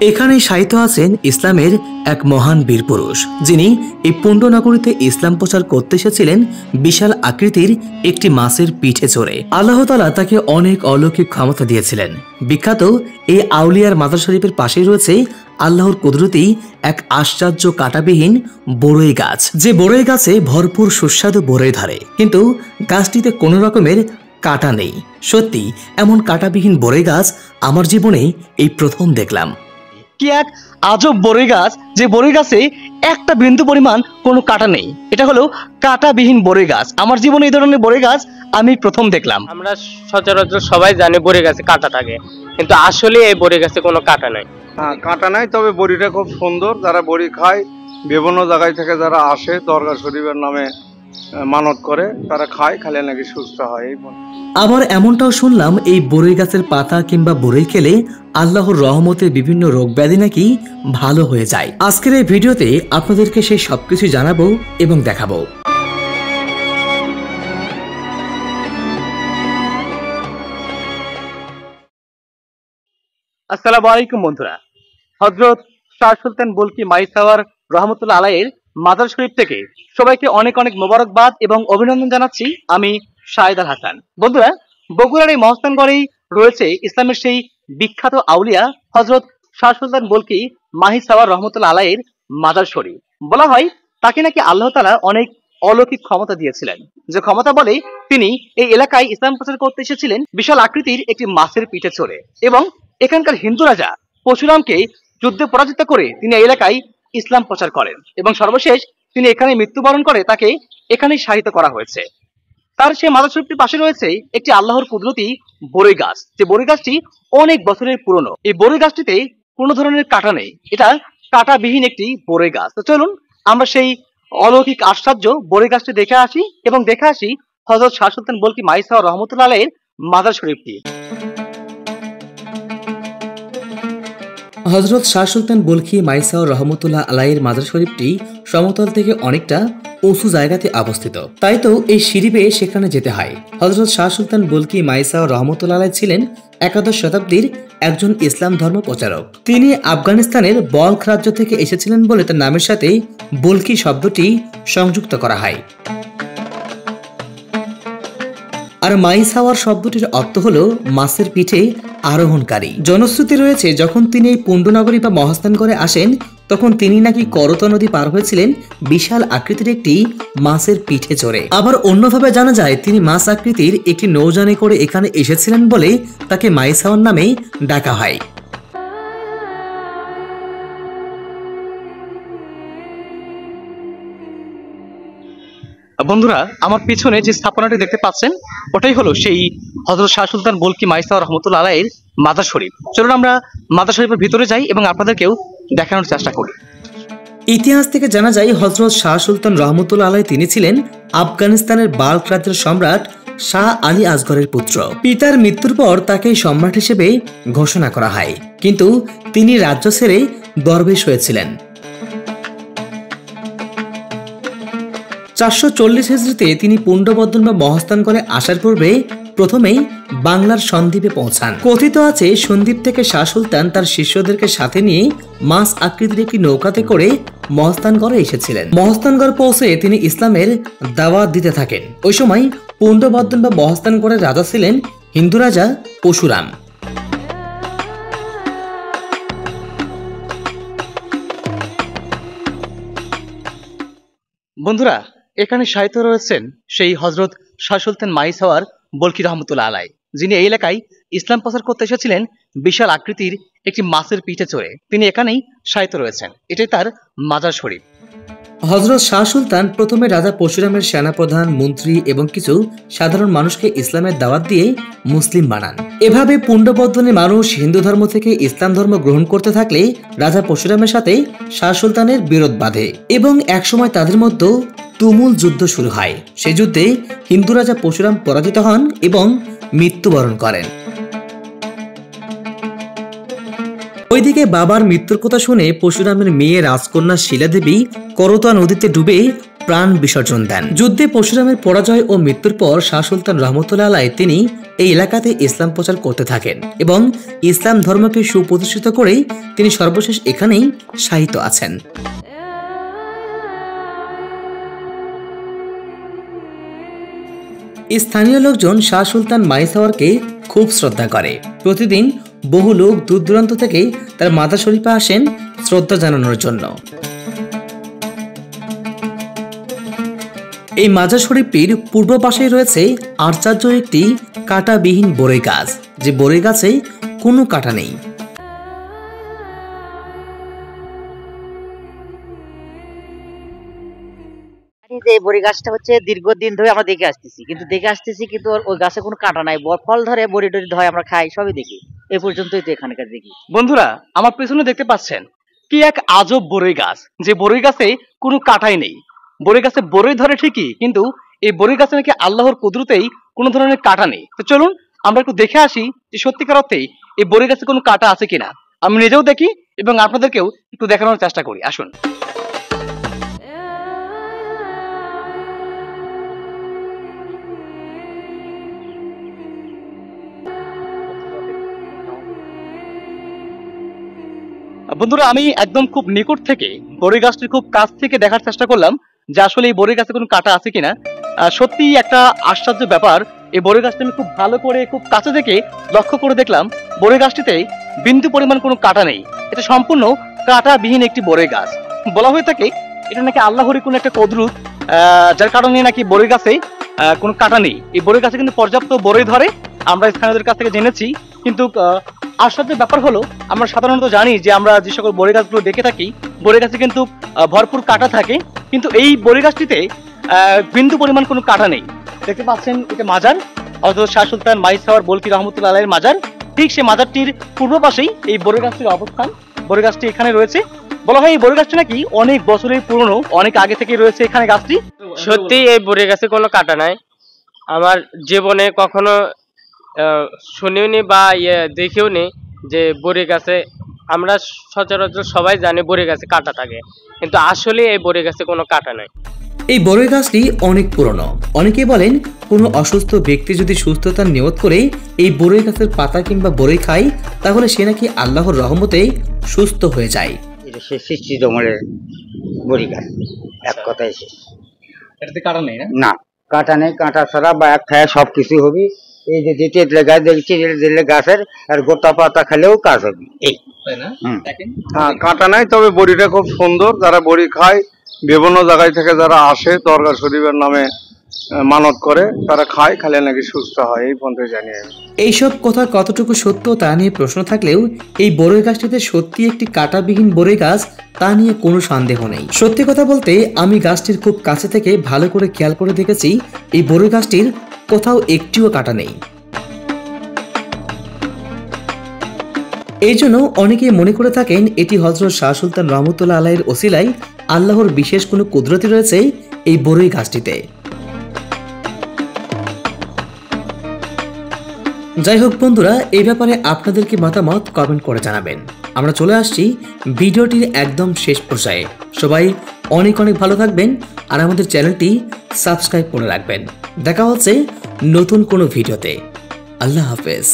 এখানে শায়িত আছেন ইসলামের এক মহান বীর পুরুষ, যিনি এই পুণ্যনগরীতে ইসলাম প্রচার করতে এসেছিলেন বিশাল আকৃতির একটি মাছের পিঠে চড়ে। আল্লাহ তাআলা তাকে অনেক অলৌকিক ক্ষমতা দিয়েছিলেন। বিখ্যাত এই আউলিয়ার মাজার শরীফের পাশেই রয়েছে আল্লাহর কুদরতি এক আশ্চর্য কাঁটাবিহীন বড়ই গাছ, যে বড়ই গাছে ভরপুর সুস্বাদু বড়ই ধরে, কিন্তু গাছটিতে কোনো রকমের কাঁটা নেই। সত্যি এমন কাঁটাবিহীন বড়ই গাছ আমার জীবনে এই প্রথম দেখলাম। কি এক আজব বড়ই গাছ, যে বড়ই গাছে একটা বিন্দু পরিমাণ কোনো কাঁটা নেই। এটা হলো কাঁটাবিহীন বড়ই গাছ। আমার জীবনে এই ধরনের বড়ই গাছ আমি প্রথম দেখলাম। আমরা সচরাচর সবাই জানি বড়ই গাছে কাঁটা থাকে, কিন্তু আসলে এই বড়ই গাছে কোনো কাঁটা নাই। হ্যাঁ, কাঁটা নাই, তবে বড়িটা খুব সুন্দর। যারা বড়ি খায়, বিভিন্ন জায়গায় থেকে যারা আসে দরগা শরীফের নামে মানত করে, তারা খায়, খালে নাকি সুস্থ হয়। আবার এমনটাও শুনলাম এই বড়ই গাছের পাতা কিংবা বড়ই খেলে আল্লাহর রহমতে বিভিন্ন রোগ ব্যাধি নাকি ভালো হয়ে যায়। আজকের এই ভিডিওতে আপনাদেরকে সেই সবকিছু জানাবো এবং দেখাবো। আসসালামু আলাইকুম বন্ধুরা। হযরত শাহ সুলতান বলকি মাইসাওয়ার রহমতুল্লাহ আলাইহির মাজার শরীফ থেকে সবাইকে অনেক অনেক মোবারকবাদ এবং অভিনন্দন জানাচ্ছি। আমি শাহেদ আল হাসান। বন্ধুরা, বগুড়ার এই মহস্তানগড়েই রয়েছে ইসলামের সেই বিখ্যাত আউলিয়া হযরত শাহ সুলতান বলকি মাইসাওয়ার রহমতুল্লাহ আলাইহির মাজার শরীফ। বলা হয় তাকে নাকি আল্লাহ তাআলা অনেক অলৌকিক ক্ষমতা দিয়েছিলেন, যে ক্ষমতা বলে তিনি এই এলাকায় ইসলাম প্রচার করতে এসেছিলেন বিশাল আকৃতির একটি মাছের পিঠে চড়ে, এবং এখানকার হিন্দু রাজা পরশুরামকে যুদ্ধে পরাজিত করে তিনি এই এলাকায় ইসলাম প্রচার করেন, এবং সর্বশেষ তিনি এখানে মৃত্যুবরণ করে তাকে এখানেই শায়িত করা হয়েছে। তার সেই মাজার শরীফটির পাশে রয়েছে একটি আল্লাহর কুদরতি বড়ই গাছ, যে বড়ই গাছটি অনেক বছরের পুরনো। এই বড়ই গাছটিতে কোনো ধরনের কাঁটা নেই, এটা কাঁটাবিহীন একটি বড়ই গাছ। তো চলুন আমরা সেই অলৌকিক আশ্চর্য বড়ই গাছটি দেখে আসি এবং দেখে আসি হযরত শাহ সুলতান বলকি মাইসাওয়ার রহমতুল্লাহ আলাইহির মাজার শরীফটি। হযরত শাহ সুলতান বলখি মাইসাওয়ার রহমতুল্লাহ আলাইহির মাজার শরীফটি সমতল থেকে অনেকটা উঁচু জায়গাতে অবস্থিত, তাই তো এই সিঁড়ি বেয়ে সেখানে যেতে হয়। হযরত শাহ সুলতান বলখি মাইসাওয়ার রহমতুল্লাহ আলাইহি ছিলেন একাদশ শতাব্দীর একজন ইসলাম ধর্ম প্রচারক। তিনি আফগানিস্তানের বলখ রাজ্য থেকে এসেছিলেন বলে তার নামের সাথে বলখি শব্দটি সংযুক্ত করা হয়। আর মাইসাওয়ার শব্দটির অর্থ হলো মাছের পিঠে আরোহণকারী। জনশ্রুতি রয়েছে যখন তিনি এই পুণ্ডনগরী বা মহাস্থানগড়ে আসেন, তখন তিনি নাকি করত নদী পার হয়েছিলেন বিশাল আকৃতির একটি মাছের পিঠে চড়ে। আবার অন্যভাবে জানা যায় তিনি মাছ আকৃতির একটি নৌযানে করে এখানে এসেছিলেন বলে তাকে মাইসাওয়ার নামে ডাকা হয়। বন্ধুরা, আমার পিছনে যে স্থাপনাটি দেখতে পাচ্ছেন ওটাই হলো সেই হযরত শাহ সুলতান বলকি মাইসাওয়ার রহমতুল্লাহ আলাইহির মাজার শরীফ। চলুন আমরা মাজার শরীফের ভিতরে যাই এবং আপনাদেরকেও দেখানোর চেষ্টা করি। ইতিহাস থেকে জানা যায় হযরত শাহ সুলতান রহমতুল্লাহ আলাইহি তিনি ছিলেন আফগানিস্তানের বাল্খ রাজ্যের সম্রাট শাহ আলী আসগরের পুত্র। পিতার মৃত্যুর পর তাকে সম্রাট হিসেবে ঘোষণা করা হয়, কিন্তু তিনি রাজ্য ছেড়ে দরবেশ হয়েছিলেন। 440 হিজরিতে তিনি পুণ্ডবর্ধন বা মহাস্থানগড়ে আসার পূর্বে প্রথমেই বাংলার সন্দ্বীপে পৌঁছান। কথিত আছে সন্দ্বীপ থেকে শাহ সুলতান তার শিষ্যদেরকে সাথে নিয়ে মাছ আকৃতির একটি নৌকাতে করে মহাস্থানগড়ে এসেছিলেন। মহাস্থানগড় পৌঁছে তিনি ইসলামের দাওয়াত দিতে থাকেন। ওই সময় পুণ্ডবর্ধন বা মহাস্থানগড়ের রাজা ছিলেন হিন্দু রাজা পরশুরাম। বন্ধুরা, এখানে শায়িত রয়েছেন সেই হযরত শাহ সুলতান মাইসাওয়ার বলকি রহমতুল্লাহ আলাইহি, যিনি এই এলাকায় ইসলাম প্রচার করতে এসেছিলেন বিশাল আকৃতির একটি মাছের পিঠে চড়ে। তিনি এখানেই শায়িত রয়েছেন, এটাই তার মাজার শরীফ। হযরত শাহ সুলতান প্রথমে রাজা পরশুরামের সেনাপ্রধান, মন্ত্রী এবং কিছু সাধারণ মানুষকে ইসলামের দাওয়াত দিয়ে মুসলিম বানান। এভাবে পুণ্ডবর্ধনের মানুষ হিন্দু ধর্ম থেকে ইসলাম ধর্ম গ্রহণ করতে থাকলে রাজা পরশুরামের সাথে শাহ সুলতানের বিরোধ বাধে এবং একসময় তাদের মধ্যে তুমুল যুদ্ধ শুরু হয়। সেই যুদ্ধে হিন্দু রাজা পরশুরাম পরাজিত হন এবং মৃত্যুবরণ করেন। ওইদিকে বাবার মৃত্যুর কথা শুনে পরশুরামের মেয়ে রাজকন্যা শিলাদেবী করতোয়া নদীতে ডুবে প্রাণ বিসর্জন দেন। যুদ্ধে পরশুরামের পরাজয় ও মৃত্যুর পর শাহ সুলতান রহমতুল্লাহ আলাই তিনি এই এলাকাতে ইসলাম প্রচার করতে থাকেন এবং ইসলাম ধর্মকে সুপ্রতিষ্ঠিত করেই তিনি সর্বশেষ এখানেই শায়িত আছেন। স্থানীয় লোকজন শাহ সুলতান মাইসাওয়ারকে খুব শ্রদ্ধা করে। প্রতিদিন বহু লোক দূর দূরান্ত থেকে তার মাজার শরীফে আসেন শ্রদ্ধা জানানোর জন্য। এই মাজার শরীফটির পূর্ব পাশে রয়েছে আশ্চর্য একটি কাঁটাবিহীন বরই গাছ, যে বরই গাছে কোনো কাঁটা নেই। যে বড়ি গাছটা হচ্ছে দীর্ঘদিন ধরে আমরা দেখে আসতেছি, কিন্তু ওই গাছে কোনো কাঁটা নাই, ফল ধরে বড়ি টড়ি ধরে আমরা খাই, সবই দেখি। এই পর্যন্তই তো এখানকার দেখি। বন্ধুরা, আমার পেছনে দেখতে পাচ্ছেন কি এক আজব বরই গাছ, যে বরই গাছে কোনো কাঁটাই নেই। বরই গাছে বরই ধরে ঠিকই, কিন্তু এই বরই গাছে নাকি আল্লাহর কুদরতেই কোনো ধরনের কাঁটা নেই। তো চলুন আমরা একটু দেখে আসি যে সত্যিকার অর্থেই এই বরই গাছে কোনো কাঁটা আছে কিনা। আমি নিজেও দেখি এবং আপনাদেরকেও একটু দেখানোর চেষ্টা করি। আসুন। বন্ধুরা, আমি একদম খুব নিকট থেকে বরই গাছটির খুব কাছ থেকে দেখার চেষ্টা করলাম যে আসলে এই বরই গাছে কোনো কাঁটা আছে কিনা। সত্যি একটা আশ্চর্য ব্যাপার। এই বরই গাছটি আমি খুব ভালো করে খুব কাছে থেকে লক্ষ্য করে দেখলাম বরই গাছটিতে বিন্দু পরিমাণ কোনো কাঁটা নেই। এটা সম্পূর্ণ কাঁটাবিহীন একটি বরই গাছ। বলা হয়ে থাকে এটা নাকি আল্লাহরই কোনো একটা কুদরত, যার কারণে নাকি বরই গাছে কোনো কাঁটা নেই। এই বরই গাছে কিন্তু পর্যাপ্ত বরই ধরে, আমরা স্থানীয়দের কাছ থেকে জেনেছি। কিন্তু আশ্চর্যের ব্যাপার হলো, আমরা সাধারণত জানি যে আমরা যে সকল বরই গাছগুলো দেখে থাকি, বরই গাছে কিন্তু ভরপুর কাঁটা থাকে, কিন্তু এই বরই গাছটিতে বিন্দু পরিমাণ কোনো কাঁটা নেই। দেখতে পাচ্ছেন এটা মাজার, অর্থাৎ শাহ সুলতান মাইসাওয়ার বলকি রহমতুল্লাহ আলাইহির মাজার। ঠিক সে মাজারটির পূর্ব পাশেই এই বরই গাছটির অবস্থান। বরই গাছটি এখানে রয়েছে। বলা হয় এই বরই গাছটি নাকি অনেক বছরের পুরনো, অনেক আগে থেকে রয়েছে এখানে গাছটি। সত্যি এই বরই গাছে কোনো কাঁটা নাই। আমার জীবনে কখনো শুনিও নি বা দেখেও নি যে বরই গাছে, আমরা সচরাচর সবাই জানি বরই গাছে কাঁটা থাকে, কিন্তু আসলে এই বরই গাছে কোনো কাঁটা নাই। এই বরই গাছটি অনেক পুরনো। অনেকে বলেন কোনো অসুস্থ ব্যক্তি যদি সুস্থতার নিয়ত করে এই বরই গাছের পাতা কিংবা বরই খায়, তাহলে সে নাকি আল্লাহর রহমতে সুস্থ হয়ে যায়। এটা সে সৃষ্টি জমলের বড়ি গাছ, এক কথায় শেষ। এটাতে কাঁটা নেই না, কাঁটা নেই। কাঁটা ছাড়া বা এক খায় সব কিছু হবে। এই যে তেঁতুলে গাছ দেখছি, তেঁতুলে গাছের আর গোটা পাতা খেলেও কাজ হবে। এই কাঁটা নাই, তবে বড়িটা খুব সুন্দর। যারা বড়ি খায়, বিভিন্ন জায়গায় থেকে যারা আসে দরগা শরীফের নামে মানত করে, তারা খায়, খালে নাকি সুস্থ হয়। এই পর্যন্ত জানি। এইসব কথা কতটুকু সত্য তা নিয়ে প্রশ্ন থাকলেও এই বরই গাছটিতে সত্যি একটি কাঁটাবিহীন বরই গাছ, তা নিয়ে কোনো সন্দেহ নেই। সত্যি কথা বলতে, আমি গাছটির খুব কাছে থেকে ভালো করে খেয়াল করে দেখেছি এই বরই গাছটির কোথাও একটিও কাঁটা নেই। এই জন্য অনেকেই মনে করে থাকেন এটি হযরত শাহ সুলতান রহমতুল্লাহ আলাইহির ওসিলায় আল্লাহর বিশেষ কোনো কুদরতি রয়েছে এই বরই গাছটিতে। যাই হোক বন্ধুরা, এই ব্যাপারে আপনাদের কি মতামত কমেন্ট করে জানাবেন। আমরা চলে আসছি ভিডিওটির একদম শেষ পর্যায়ে। সবাই অনেক অনেক ভালো থাকবেন আর আমাদের চ্যানেলটি সাবস্ক্রাইব করে রাখবেন। দেখা হচ্ছে নতুন কোনো ভিডিওতে। আল্লাহ হাফেজ।